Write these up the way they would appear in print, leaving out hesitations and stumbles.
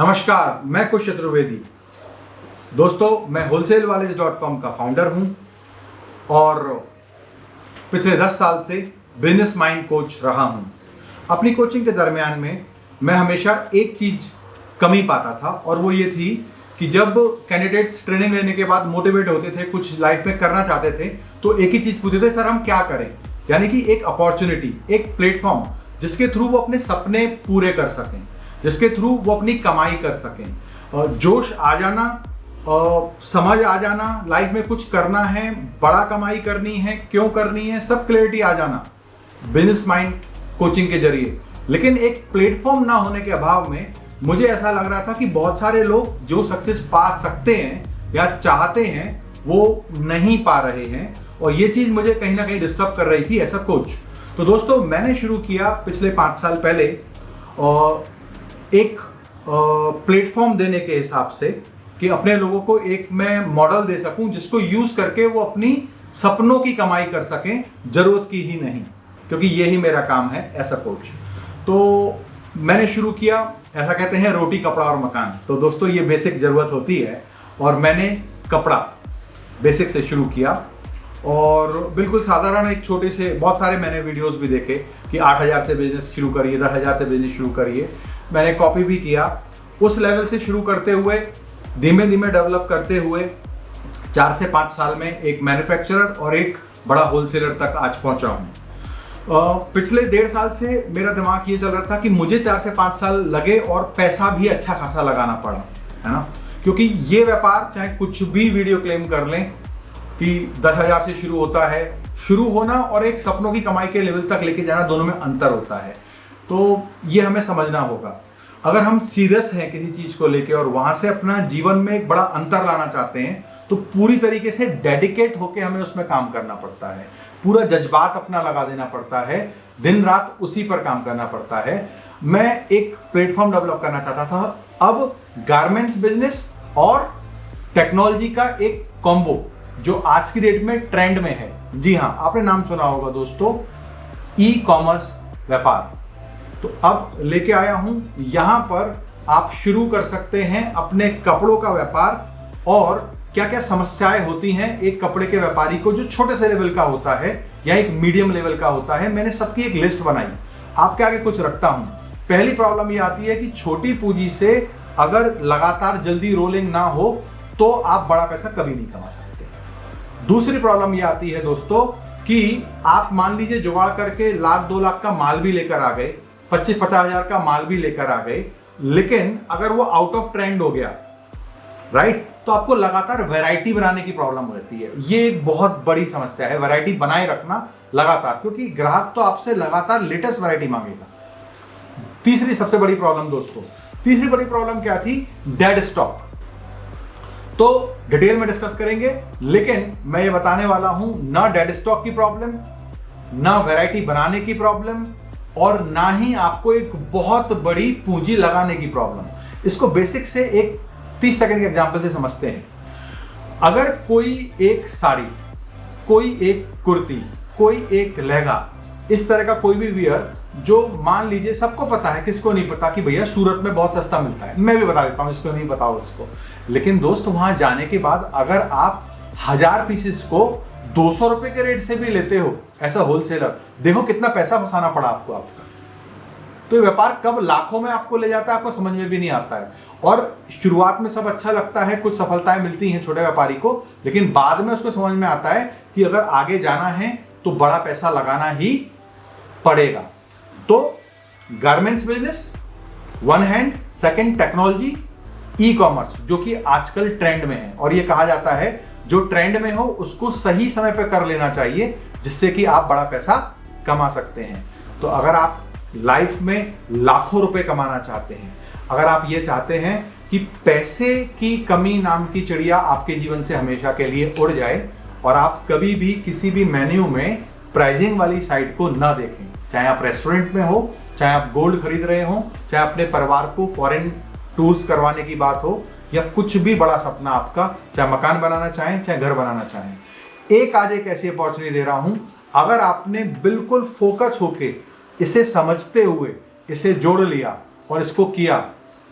नमस्कार, मैं कुश चतुर्वेदी। दोस्तों, मैं wholesalewalis.com का फाउंडर हूं और पिछले 10 साल से बिजनेस माइंड कोच रहा हूं। अपनी कोचिंग के दरमियान में मैं हमेशा एक चीज कमी पाता था और वो ये थी कि जब कैंडिडेट्स ट्रेनिंग लेने के बाद मोटिवेट होते थे, कुछ लाइफ में करना चाहते थे, तो एक ही चीज पूछते थे, सर हम क्या करें। यानी कि एक अपॉर्चुनिटी, एक प्लेटफॉर्म जिसके थ्रू वो अपने सपने पूरे कर सकें, जिसके थ्रू वो अपनी कमाई कर सकें। जोश आ जाना, समझ आ जाना, लाइफ में कुछ करना है, बड़ा कमाई करनी है, क्यों करनी है, सब क्लैरिटी आ जाना बिजनेस माइंड कोचिंग के जरिए। लेकिन एक प्लेटफॉर्म ना होने के अभाव में मुझे ऐसा लग रहा था कि बहुत सारे लोग जो सक्सेस पा सकते हैं या चाहते हैं वो नहीं पा रहे हैं, और ये चीज मुझे कहीं ना कहीं डिस्टर्ब कर रही थी एज अ कोच। तो दोस्तों, मैंने शुरू किया पिछले 5 साल पहले एक प्लेटफॉर्म देने के हिसाब से कि अपने लोगों को एक मैं मॉडल दे सकूं जिसको यूज करके वो अपनी सपनों की कमाई कर सकें, जरूरत की ही नहीं, क्योंकि यही मेरा काम है एज अ कोच। तो मैंने शुरू किया, ऐसा कहते हैं रोटी कपड़ा और मकान। तो दोस्तों, ये बेसिक जरूरत होती है और मैंने कपड़ा बेसिक से शुरू किया और बिल्कुल साधारण एक छोटे से, बहुत सारे मैंने वीडियोस भी देखे कि 8,000 से बिजनेस शुरू करिए, 10,000 से बिजनेस शुरू करिए। मैंने कॉपी भी किया। उस लेवल से शुरू करते हुए धीमे धीमे डेवलप करते हुए 4 से 5 साल में एक मैन्युफैक्चरर और एक बड़ा होलसेलर तक आज पहुंचा हूं। पिछले 1.5 साल से मेरा दिमाग ये चल रहा था कि मुझे 4 से 5 साल लगे और पैसा भी अच्छा खासा लगाना पड़ा, है ना, क्योंकि ये व्यापार चाहे कुछ भी वीडियो क्लेम कर लें कि 10,000 से शुरू होता है, शुरू होना और एक सपनों की कमाई के लेवल तक लेके जाना, दोनों में अंतर होता है। तो ये हमें समझना होगा। अगर हम सीरियस हैं किसी चीज को लेके और वहां से अपना जीवन में एक बड़ा अंतर लाना चाहते हैं, तो पूरी तरीके से डेडिकेट होके हमें उसमें काम करना पड़ता है, पूरा जज्बात अपना लगा देना पड़ता है, दिन रात उसी पर काम करना पड़ता है। मैं एक प्लेटफॉर्म डेवलप करना चाहता था। अब गारमेंट्स बिजनेस और टेक्नोलॉजी का एक कॉम्बो जो आज की डेट में ट्रेंड में है। जी हाँ, आपने नाम सुना होगा दोस्तों, ई कॉमर्स व्यापार। तो अब लेके आया हूं, यहां पर आप शुरू कर सकते हैं अपने कपड़ों का व्यापार। और क्या क्या समस्याएं होती हैं एक कपड़े के व्यापारी को, जो छोटे से लेवल का होता है या एक मीडियम लेवल का होता है। मैंने सबकी एक लिस्ट बनाई, आपके आगे कुछ रखता हूं। पहली प्रॉब्लम ये आती है कि छोटी पूंजी से अगर लगातार जल्दी रोलिंग ना हो तो आप बड़ा पैसा कभी नहीं कमा सकते। दूसरी प्रॉब्लम ये आती है दोस्तों कि आप मान लीजिए जुगाड़ करके 1,00,000 2 लाख का माल भी लेकर आ गए, 25-50 हजार का माल भी लेकर आ गए, लेकिन अगर वो आउट ऑफ ट्रेंड हो गया, राइट, तो आपको लगातार वैरायटी बनाने की प्रॉब्लम रहती है। ये एक बहुत बड़ी समस्या है, वैरायटी बनाए रखना लगातार, क्योंकि ग्राहक तो आपसे लगातार लेटेस्ट वैरायटी मांगेगा। तीसरी सबसे बड़ी प्रॉब्लम दोस्तों, तीसरी बड़ी प्रॉब्लम क्या थी? Dead stock. तो डिटेल में डिस्कस करेंगे, लेकिन मैं ये बताने वाला हूं, ना डेड स्टॉक की प्रॉब्लम, ना वैरायटी बनाने की प्रॉब्लम, और ना ही आपको एक बहुत बड़ी पूंजी लगाने की प्रॉब्लम। इसको बेसिक से एक 30 सेकंड के एग्जांपल से समझते हैं। अगर कोई एक साड़ी, कोई एक कुर्ती, कोई एक लहंगा, इस तरह का कोई भी वियर, जो मान लीजिए सबको पता है, किसको नहीं पता कि भैया सूरत में बहुत सस्ता मिलता है, मैं भी बता देता हूं, इसको नहीं पता उसको। लेकिन दोस्त, वहां जाने के बाद अगर आप 1000 पीसेस को 200 रुपए के रेट से भी लेते हो ऐसा होलसेलर, देखो कितना पैसा फंसाना पड़ा आपको आपका। तो ये व्यापार कब लाखों में आपको ले जाता है, आपको समझ में भी नहीं आता है। और शुरुआत में सब अच्छा लगता है, कुछ सफलताएं मिलती हैं छोटे व्यापारी को, लेकिन बाद में उसको समझ में आता है कि अगर आगे जाना है तो बड़ा पैसा लगाना ही पड़ेगा। तो garments business one hand, second technology, e commerce, जो कि आजकल ट्रेंड में है। और ये कहा जाता है जो ट्रेंड में हो उसको सही समय पर कर लेना चाहिए, जिससे कि आप बड़ा पैसा कमा सकते हैं। तो अगर आप लाइफ में लाखों रुपए कमाना चाहते हैं, अगर आप ये चाहते हैं कि पैसे की कमी नाम की चिड़िया आपके जीवन से हमेशा के लिए उड़ जाए और आप कभी भी किसी भी मेन्यू में प्राइसिंग वाली साइट को ना देखें, चाहे आप रेस्टोरेंट में हो, चाहे आप गोल्ड खरीद रहे हो, चाहे अपने परिवार को फॉरेन टूर्स करवाने की बात हो, या कुछ भी बड़ा सपना आपका, चाहे मकान बनाना चाहें, चाहे घर बनाना चाहें, आज एक ऐसी अपॉर्चुनिटी दे रहा हूं। अगर आपने बिल्कुल फोकस होके इसे समझते हुए इसे जोड़ लिया और इसको किया,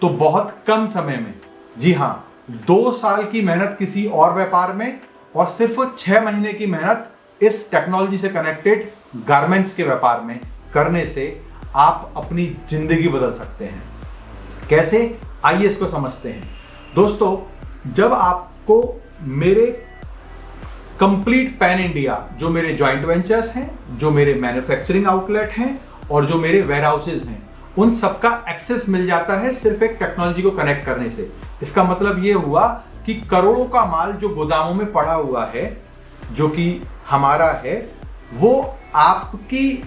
तो बहुत कम समय में, जी हाँ, 2 साल की मेहनत किसी और व्यापार में और सिर्फ 6 महीने की मेहनत इस टेक्नोलॉजी से कनेक्टेड गारमेंट्स के व्यापार में करने से आप अपनी जिंदगी बदल सकते हैं। कैसे, आइए इसको समझते हैं। दोस्तों, जब आपको मेरे कंप्लीट पैन इंडिया, जो मेरे जॉइंट वेंचर्स हैं, जो मेरे मैन्युफैक्चरिंग आउटलेट हैं और जो मेरे वेयर हाउसेज हैं, उन सबका एक्सेस मिल जाता है सिर्फ एक टेक्नोलॉजी को कनेक्ट करने से। इसका मतलब ये हुआ कि करोड़ों का माल जो गोदामों में पड़ा हुआ है, जो कि हमारा है, वो आपकी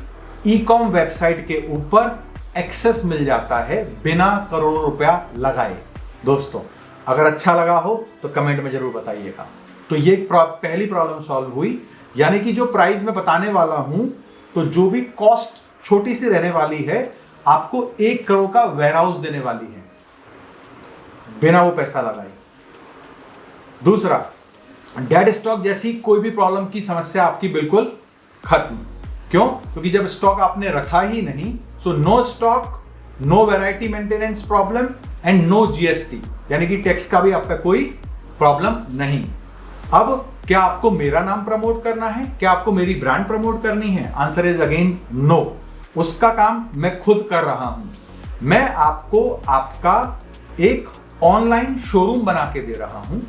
ई-कॉम वेबसाइट के ऊपर एक्सेस मिल जाता है बिना करोड़ों रुपया लगाए। दोस्तों, अगर अच्छा लगा हो तो कमेंट में जरूर बताइएगा। तो ये पहली प्रॉब्लम सॉल्व हुई, यानी कि जो प्राइस मैं बताने वाला हूं, तो जो भी कॉस्ट छोटी सी रहने वाली है, आपको 1 करोड़ का वेयरहाउस देने वाली है बिना वो पैसा लगाए। दूसरा, डेड स्टॉक जैसी कोई भी प्रॉब्लम की समस्या आपकी बिल्कुल खत्म। क्यों? क्योंकि जब स्टॉक आपने रखा ही नहीं, so no stock, no variety maintenance problem and no GST, यानी कि टैक्स का भी आपका कोई प्रॉब्लम नहीं। अब क्या आपको मेरा नाम प्रमोट करना है? क्या आपको मेरी ब्रांड प्रमोट करनी है? Answer is again no. उसका काम मैं खुद कर रहा हूं। मैं आपको आपका एक ऑनलाइन शोरूम बना के दे रहा हूं,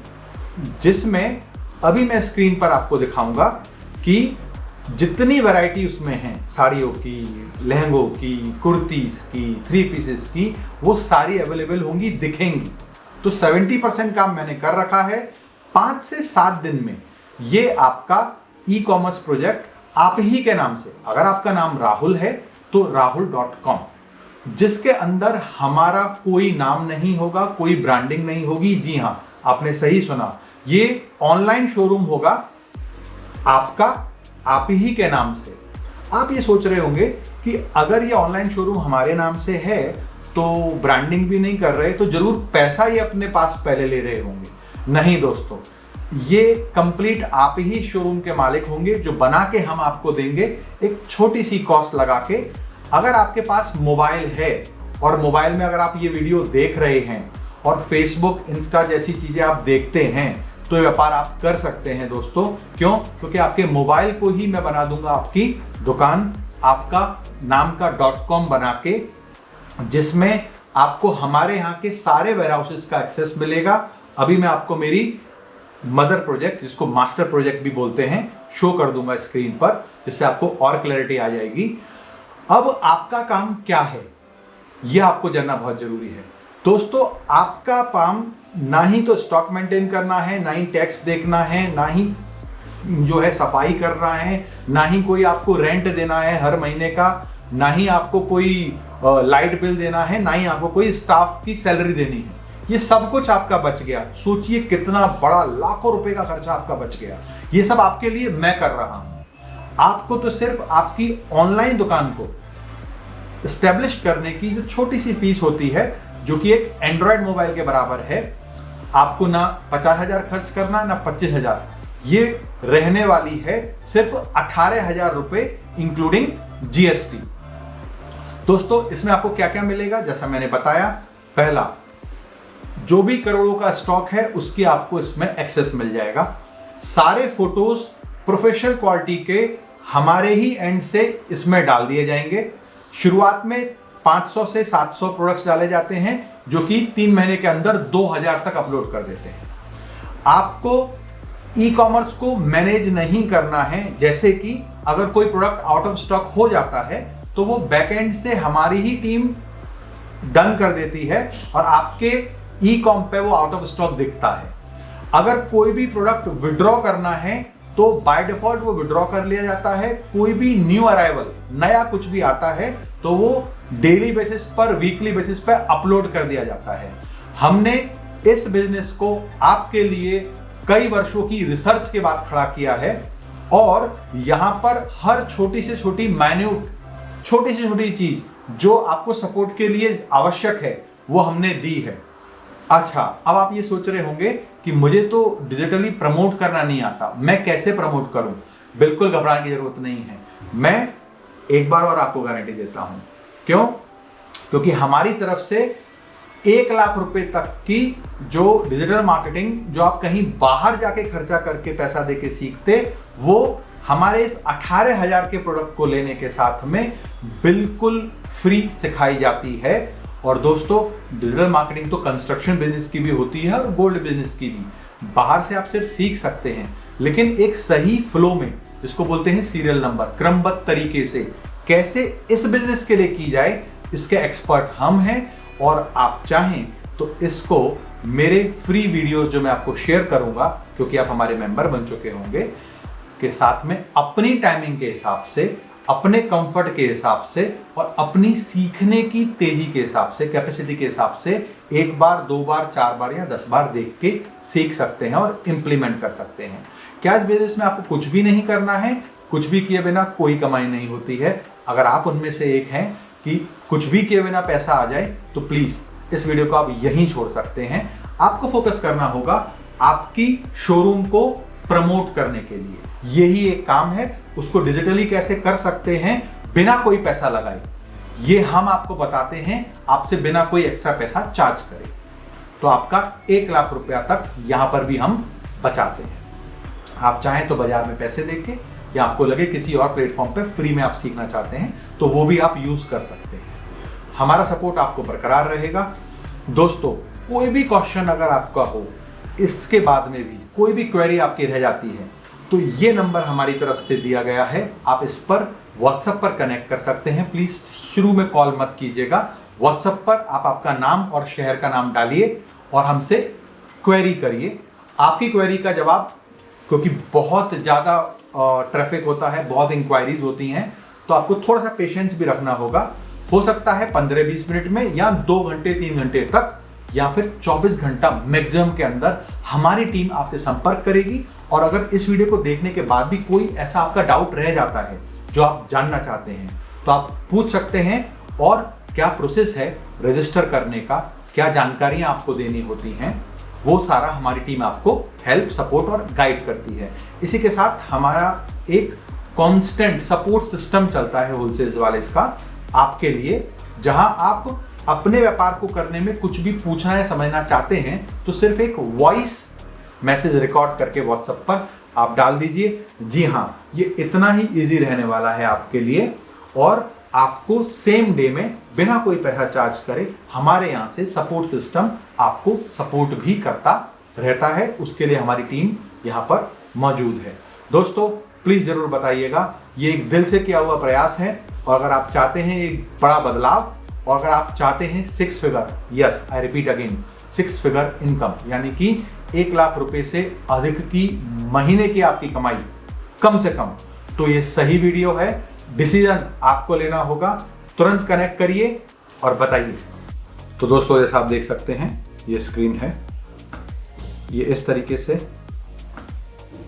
जिसमें अभी मैं स्क्रीन पर आपको दिखाऊंगा कि जितनी वैरायटी उसमें है, साड़ियों की, लहंगों की, कुर्तीज की, 3 पीसेस की, वो सारी अवेलेबल होंगी, दिखेंगी। तो 70% काम मैंने कर रखा है। 5 से 7 दिन में ये आपका ई-कॉमर्स प्रोजेक्ट आप ही के नाम से, अगर आपका नाम राहुल है तो rahul.com, जिसके अंदर हमारा कोई नाम नहीं होगा, कोई ब्रांडिंग नहीं होगी। जी हां, आपने सही सुना, ये ऑनलाइन शोरूम होगा आपका, आप ही के नाम से। आप ये सोच रहे होंगे कि अगर ये ऑनलाइन शोरूम हमारे नाम से है तो ब्रांडिंग भी नहीं कर रहे, तो जरूर पैसा ये अपने पास पहले ले रहे होंगे। नहीं दोस्तों, ये कंप्लीट आप ही शोरूम के मालिक होंगे, जो बना के हम आपको देंगे एक छोटी सी कॉस्ट लगा के। अगर आपके पास मोबाइल है और मोबाइल में अगर आप ये वीडियो देख रहे हैं और फेसबुक, इंस्टा जैसी चीजें आप देखते हैं, तो ये व्यापार आप कर सकते हैं दोस्तों। क्यों? क्योंकि आपके मोबाइल को ही मैं बना दूंगा आपकी दुकान, आपका नाम का .com बना के, जिसमें आपको हमारे यहाँ के सारे वेयरहाउसेस का एक्सेस मिलेगा। अभी मैं आपको मेरी मदर प्रोजेक्ट, जिसको मास्टर प्रोजेक्ट भी बोलते हैं, शो कर दूंगा स्क्रीन पर, जिससे आपको और क्लैरिटी आ जाएगी। अब आपका काम क्या है, यह आपको जानना बहुत जरूरी है। दोस्तों, आपका काम ना ही तो स्टॉक मेंटेन करना है, ना ही टैक्स देखना है, ना ही जो है सफाई करना है, ना ही कोई आपको रेंट देना है हर महीने का, ना ही आपको कोई लाइट बिल देना है, ना ही आपको कोई स्टाफ की सैलरी देनी है। ये सब कुछ आपका बच गया। सोचिए कितना बड़ा, लाखों रुपए का खर्चा आपका बच गया। ये सब आपके लिए मैं कर रहा हूं। आपको तो सिर्फ आपकी ऑनलाइन दुकान को एस्टेब्लिश करने की जो छोटी सी फीस होती है, जो कि एक एंड्रॉयड मोबाइल के बराबर है, आपको ना 50,000 खर्च करना, ना 25,000। ये रहने वाली है सिर्फ 18,000 रुपए इंक्लूडिंग जीएसटी। दोस्तों, इसमें आपको क्या क्या मिलेगा? जैसा मैंने बताया, पहला, जो भी करोड़ों का स्टॉक है उसकी आपको इसमें एक्सेस मिल जाएगा। सारे फोटोज प्रोफेशनल क्वालिटी के हमारे ही एंड से इसमें डाल दिए जाएंगे। शुरुआत में 500 से 700 प्रोडक्ट्स डाले जाते हैं, जो कि 3 महीने के अंदर 2000 तक अपलोड कर देते हैं। आपको ई-कॉमर्स को मैनेज नहीं करना है। जैसे कि अगर कोई प्रोडक्ट आउट ऑफ स्टॉक हो जाता है, तो वो बैकएंड से हमारी ही टीम डन कर देती है और आपके ई-कॉम पे वो आउट ऑफ स्टॉक दिखता है। अगर कोई भी प्रोडक्ट विड्रॉ करना है, तो बाय डिफॉल्ट वो विड्रॉ कर लिया जाता है। कोई भी न्यू अराइवल, नया कुछ भी आता है, तो वो डेली बेसिस पर, वीकली बेसिस पर अपलोड कर दिया जाता है। हमने इस बिजनेस को आपके लिए कई वर्षों की रिसर्च के बाद खड़ा किया है, और यहां पर हर छोटी से छोटी माइन्यूट, छोटी से छोटी चीज जो आपको सपोर्ट के लिए आवश्यक है, वो हमने दी है। अच्छा, अब आप ये सोच रहे होंगे कि मुझे तो डिजिटली प्रमोट करना नहीं आता, मैं कैसे प्रमोट करूं? बिल्कुल घबराने की जरूरत नहीं है। मैं एक बार और आपको गारंटी देता हूं। क्यों? क्योंकि हमारी तरफ से 1,00,000 रुपए तक की जो डिजिटल मार्केटिंग जो आप कहीं बाहर जाके खर्चा करके पैसा देके सीखते, वो हमारे इस 18,000 के प्रोडक्ट को लेने के साथ में बिल्कुल फ्री सिखाई जाती है। और दोस्तों, डिजिटल मार्केटिंग तो कंस्ट्रक्शन बिजनेस की भी होती है और गोल्ड बिजनेस की भी। बाहर से आप सिर्फ सीख सकते हैं, लेकिन एक सही फ्लो में, जिसको बोलते हैं सीरियल नंबर, क्रमबद्ध तरीके से कैसे इस बिजनेस के लिए की जाए, इसके एक्सपर्ट हम हैं। और आप चाहें तो इसको मेरे फ्री वीडियोस जो मैं आपको शेयर करूंगा, क्योंकि आप हमारे मेंबर बन चुके होंगे, के साथ में अपनी टाइमिंग के हिसाब से, अपने कंफर्ट के हिसाब से और अपनी सीखने की तेजी के हिसाब से, कैपेसिटी के हिसाब से 1 बार 2 बार 4 बार या 10 बार देख के सीख सकते हैं और इंप्लीमेंट कर सकते हैं। क्या इस बिजनेस में आपको कुछ भी नहीं करना है? कुछ भी किए बिना कोई कमाई नहीं होती है। अगर आप उनमें से एक हैं कि कुछ भी किए बिना पैसा आ जाए, तो प्लीज इस वीडियो को आप यहीं छोड़ सकते हैं। आपको फोकस करना होगा आपकी शोरूम को प्रमोट करने के लिए। यही एक काम है। उसको डिजिटली कैसे कर सकते हैं बिना कोई पैसा लगाए, ये हम आपको बताते हैं, आपसे बिना कोई एक्स्ट्रा पैसा चार्ज करे। तो आपका 1,00,000 रुपया तक यहां पर भी हम बचाते हैं। आप चाहें तो बाजार में पैसे देके, या आपको लगे किसी और प्लेटफॉर्म पे फ्री में आप सीखना चाहते हैं, तो वो भी आप यूज कर सकते हैं। हमारा सपोर्ट आपको बरकरार रहेगा। दोस्तों, कोई भी क्वेश्चन अगर आपका हो, इसके बाद में भी कोई भी क्वेरी आपकी रह जाती है, तो ये नंबर हमारी तरफ से दिया गया है। आप इस पर व्हाट्सएप पर कनेक्ट कर सकते हैं। प्लीज शुरू में कॉल मत कीजिएगा। व्हाट्सएप पर आप आपका नाम और शहर का नाम डालिए और हमसे क्वेरी करिए। आपकी क्वेरी का जवाब, क्योंकि बहुत ज़्यादा ट्रैफिक होता है, बहुत इंक्वायरीज होती हैं, तो आपको थोड़ा सा पेशेंस भी रखना होगा। हो सकता है 15-20 मिनट में, या 2 घंटे 3 घंटे तक, या फिर 24 घंटा मैक्सिमम के अंदर हमारी टीम आपसे संपर्क करेगी। और अगर इस वीडियो को देखने के बाद भी कोई ऐसा आपका डाउट रह जाता है जो आप जानना चाहते हैं, तो आप पूछ सकते हैं। और क्या प्रोसेस है रजिस्टर करने का, क्या जानकारियां आपको देनी होती हैं, वो सारा हमारी टीम आपको हेल्प, सपोर्ट और गाइड करती है। इसी के साथ हमारा एक कांस्टेंट सपोर्ट सिस्टम चलता है होलसेल वाले का आपके लिए, जहां आप अपने व्यापार को करने में कुछ भी पूछना या समझना चाहते हैं, तो सिर्फ एक वॉइस मैसेज रिकॉर्ड करके व्हाट्सएप पर आप डाल दीजिए। जी हाँ, ये इतना ही इजी रहने वाला है आपके लिए। और आपको सेम डे में बिना कोई पैसा चार्ज करे हमारे यहाँ से सपोर्ट सिस्टम आपको सपोर्ट भी करता रहता है। उसके लिए हमारी टीम यहाँ पर मौजूद है। दोस्तों, प्लीज जरूर बताइएगा, ये एक दिल से किया हुआ प्रयास है। और अगर आप चाहते हैं एक बड़ा बदलाव, और अगर आप चाहते हैं 6 figure, yes I repeat again, 6 figure income, यानी कि 1,00,000 रुपए से अधिक की महीने की आपकी कमाई कम से कम, तो ये सही वीडियो है। डिसीजन आपको लेना होगा। तुरंत कनेक्ट करिए और बताइए। तो दोस्तों, जैसा आप देख सकते हैं, ये स्क्रीन है, ये इस तरीके से,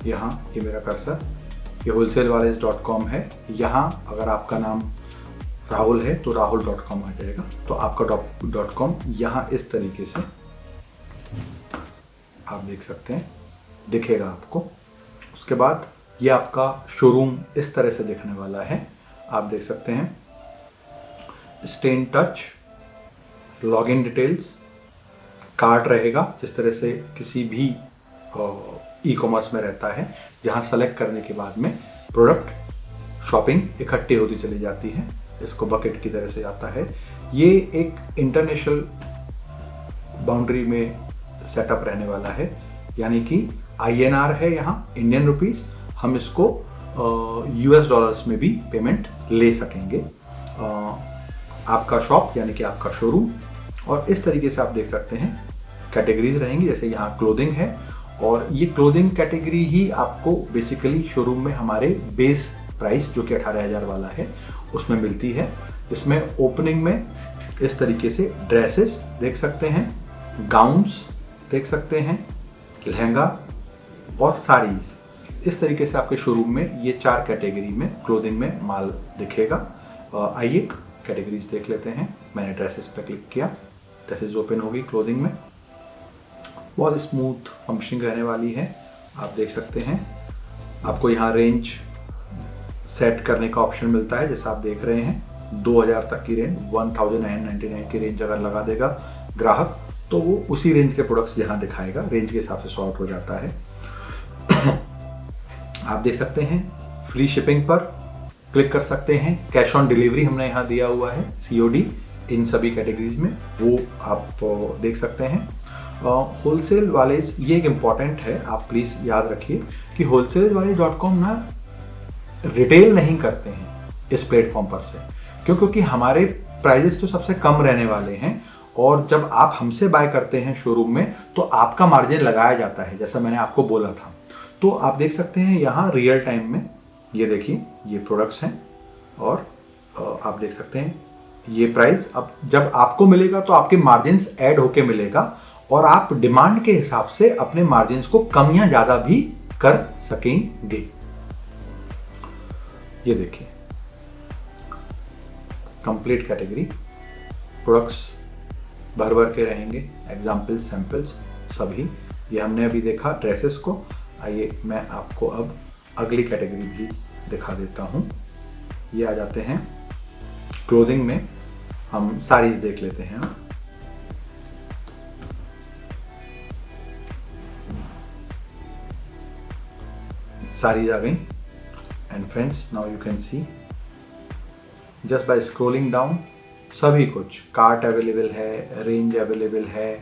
यहाँ ये मेरा कर्सर, ये wholesalewarriors.com है। यहाँ अगर आपका नाम राहुल है तो rahul.com आ जाएगा। तो आपका .com यहाँ इस तरीके से आप देख सकते हैं, दिखेगा आपको। उसके बाद ये आपका शोरूम इस तरह से दिखने वाला है। आप देख सकते हैं, stay in touch, login details, cart रहेगा, जिस तरह से किसी भी ई कॉमर्स में रहता है, जहां सेलेक्ट करने के बाद में प्रोडक्ट शॉपिंग इकट्ठी होती चली जाती है। इसको बकेट की तरह से आता है। ये एक इंटरनेशनल बाउंड्री में सेटअप रहने वाला है, यानी कि INR है यहाँ, इंडियन रुपीस। हम इसको US डॉलर्स में भी पेमेंट ले सकेंगे। आपका शॉप यानी कि आपका शोरूम, और इस तरीके से आप देख सकते हैं कैटेगरीज रहेंगी। जैसे यहाँ क्लोथिंग है, और ये क्लोथिंग कैटेगरी ही आपको बेसिकली शोरूम में हमारे बेस प्राइस जो कि 18,000 वाला है उसमें मिलती है। इसमें ओपनिंग में इस तरीके से ड्रेसेस देख सकते हैं, गाउन्स देख सकते हैं, लहंगा और साड़ीज। इस तरीके से आपके शोरूम में ये 4 कैटेगरी में क्लोथिंग में माल दिखेगा। आइए कैटेगरीज देख लेते हैं। मैंने ड्रेसेस पे क्लिक किया, ड्रेसेस ओपन होगी क्लोथिंग में। बहुत स्मूथ फंक्शनिंग रहने वाली है। आप देख सकते हैं, आपको यहाँ रेंज सेट करने का ऑप्शन मिलता है। जैसा आप देख रहे हैं, 2,000 तक की रेंज, 1,999 की रेंज अगर लगा देगा ग्राहक, तो वो उसी रेंज के प्रोडक्ट्स यहाँ दिखाएगा, रेंज के हिसाब से सॉर्ट हो जाता है। आप देख सकते हैं फ्री शिपिंग पर क्लिक कर सकते हैं, कैश ऑन डिलीवरी हमने यहाँ दिया हुआ है, COD इन सभी कैटेगरीज में, वो आप देख सकते हैं। होलसेल वाले, ये एक इम्पॉर्टेंट है, आप प्लीज़ याद रखिए कि होलसेल वाले .com ना रिटेल नहीं करते हैं इस प्लेटफॉर्म पर से, क्योंकि हमारे प्राइजेस तो सबसे कम रहने वाले हैं, और जब आप हमसे बाय करते हैं शोरूम में तो आपका मार्जिन लगाया जाता है, जैसा मैंने आपको बोला था। तो आप देख सकते हैं यहाँ रियल टाइम में, ये देखिए ये प्रोडक्ट्स हैं, और आप देख सकते हैं ये प्राइस अब जब आपको मिलेगा तो आपके मार्जिन्स ऐड होके मिलेगा, और आप डिमांड के हिसाब से अपने मार्जिन्स को कम या ज़्यादा भी कर सकेंगे। ये देखिए कंप्लीट कैटेगरी, प्रोडक्ट्स भर भर के रहेंगे, एग्जाम्पल सैंपल्स सभी। ये हमने अभी देखा ड्रेसेस को, आइए मैं आपको अब अगली कैटेगरी भी दिखा देता हूँ। ये आ जाते हैं क्लोथिंग में, हम साड़ीज देख लेते हैं। साड़ीज आ गई, and friends now you can see just by scrolling down सभी कुछ, कार्ट अवेलेबल है, रेंज अवेलेबल है,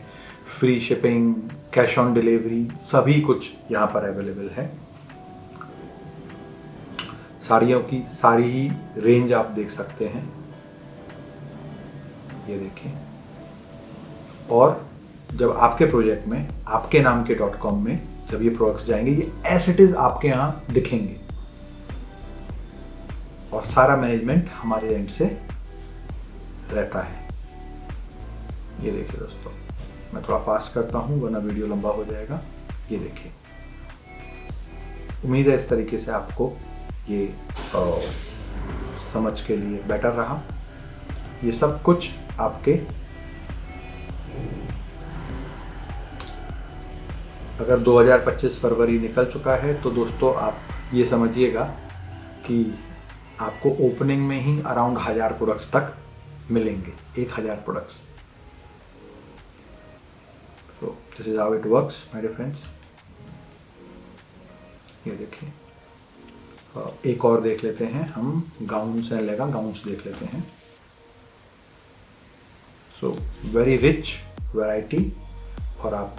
free shipping, cash on delivery, सभी कुछ यहाँ पर अवेलेबल है। साड़ियों की सारी ही रेंज आप देख सकते हैं, ये देखिए। और जब आपके प्रोजेक्ट में, आपके नाम के .com में जब ये प्रोडक्ट्स जाएंगे, ये एज इट इज आपके यहाँ दिखेंगे, और सारा मैनेजमेंट हमारे एंड से रहता है। ये देखिए दोस्तों, मैं थोड़ा फास्ट करता हूँ वरना वीडियो लंबा हो जाएगा। ये देखिए, उम्मीद है इस तरीके से आपको ये समझ के लिए बेटर रहा। ये सब कुछ आपके, अगर 2025 फरवरी निकल चुका है तो दोस्तों आप ये समझिएगा कि आपको ओपनिंग में ही अराउंड 1000 प्रोडक्ट्स तक मिलेंगे, 1000 प्रोडक्ट्स। तो this is how it works my dear friends. ये देखिए, एक और देख लेते हैं हम, गाउन्स एंड लेगा गाउन्स देख लेते हैं। सो वेरी रिच वैरायटी, और आप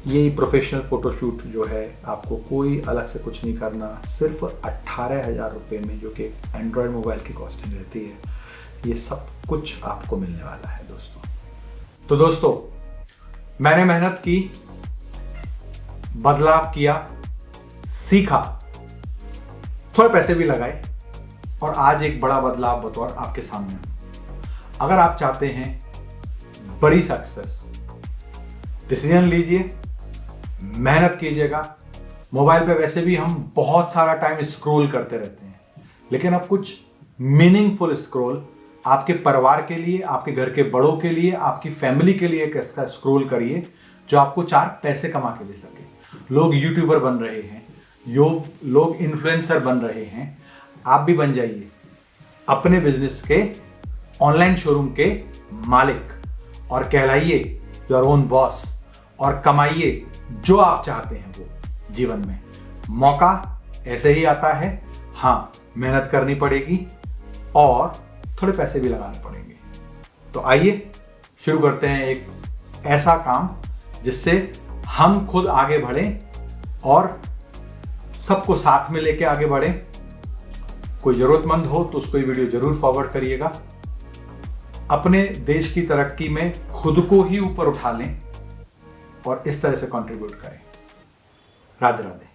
यही प्रोफेशनल फोटोशूट जो है, आपको कोई अलग से कुछ नहीं करना, सिर्फ 18,000 रुपये में, जो कि एंड्रॉयड मोबाइल की कॉस्टिंग रहती है, ये सब कुछ आपको मिलने वाला है दोस्तों। तो दोस्तों मैंने मेहनत की, बदलाव किया, सीखा, थोड़े पैसे भी लगाए, और आज एक बड़ा बदलाव बतौर आपके सामने। अगर आप चाहते हैं बड़ी सक्सेस, डिसीजन लीजिए, मेहनत कीजिएगा। मोबाइल पे वैसे भी हम बहुत सारा टाइम स्क्रॉल करते रहते हैं, लेकिन अब कुछ मीनिंगफुल स्क्रॉल आपके परिवार के लिए, आपके घर के बड़ों के लिए, आपकी फैमिली के लिए इसका स्क्रॉल करिए जो आपको 4 पैसे कमा के दे सके। लोग यूट्यूबर बन रहे हैं, लोग इन्फ्लुएंसर बन रहे हैं, आप भी बन जाइए अपने बिजनेस के ऑनलाइन शोरूम के मालिक, और कहलाइए योर ओन बॉस, और कमाइए जो आप चाहते हैं वो जीवन में। मौका ऐसे ही आता है, हाँ मेहनत करनी पड़ेगी और थोड़े पैसे भी लगाने पड़ेंगे। तो आइए शुरू करते हैं एक ऐसा काम जिससे हम खुद आगे बढ़ें और सबको साथ में लेके आगे बढ़ें। कोई जरूरतमंद हो तो उसको ये वीडियो जरूर फॉरवर्ड करिएगा। अपने देश की तरक्की में खुद को ही ऊपर उठा लें और इस तरह से कंट्रीब्यूट करें। राधे राधे।